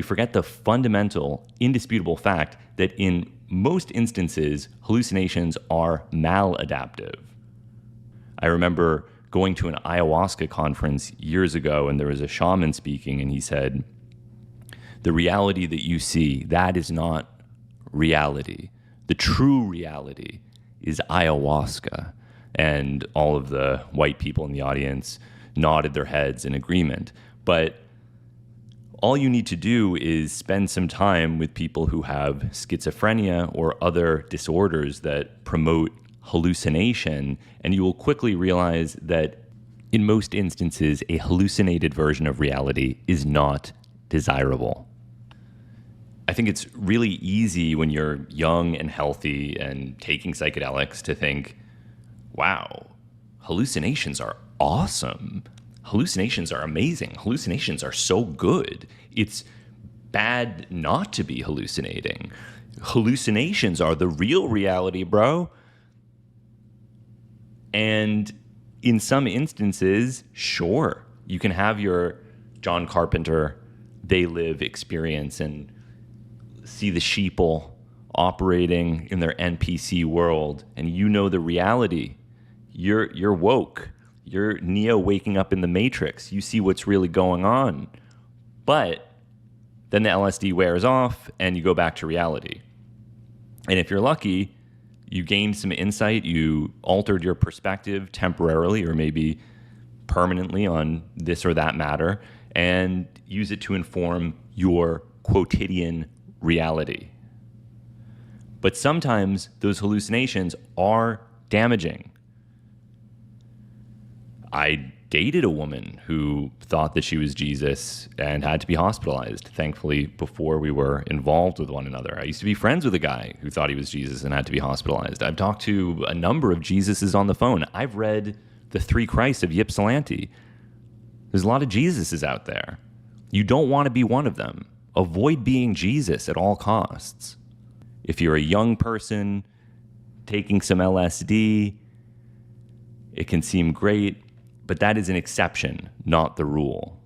We forget the fundamental, indisputable fact that in most instances, hallucinations are maladaptive. I remember going to an ayahuasca conference years ago, and there was a shaman speaking, and he said, the reality that you see, that is not reality. The true reality is ayahuasca. And all of the white people in the audience nodded their heads in agreement. But all you need to do is spend some time with people who have schizophrenia or other disorders that promote hallucination, and you will quickly realize that in most instances, a hallucinated version of reality is not desirable. I think it's really easy when you're young and healthy and taking psychedelics to think, wow, hallucinations are awesome. Hallucinations are amazing. Hallucinations are so good. It's bad not to be hallucinating. Hallucinations are the real reality, bro. And in some instances, sure, you can have your John Carpenter, They Live experience and see the sheeple operating in their NPC world, and you know the reality. You're woke. You're Neo waking up in the Matrix. You see what's really going on. But then the LSD wears off and you go back to reality. And if you're lucky, you gained some insight, you altered your perspective temporarily or maybe permanently on this or that matter, and use it to inform your quotidian reality. But sometimes those hallucinations are damaging. I dated a woman who thought that she was Jesus and had to be hospitalized, thankfully, before we were involved with one another. I used to be friends with a guy who thought he was Jesus and had to be hospitalized. I've talked to a number of Jesuses on the phone. I've read The Three Christs of Ypsilanti. There's a lot of Jesuses out there. You don't want to be one of them. Avoid being Jesus at all costs. If you're a young person taking some LSD, it can seem great, but that is an exception, not the rule.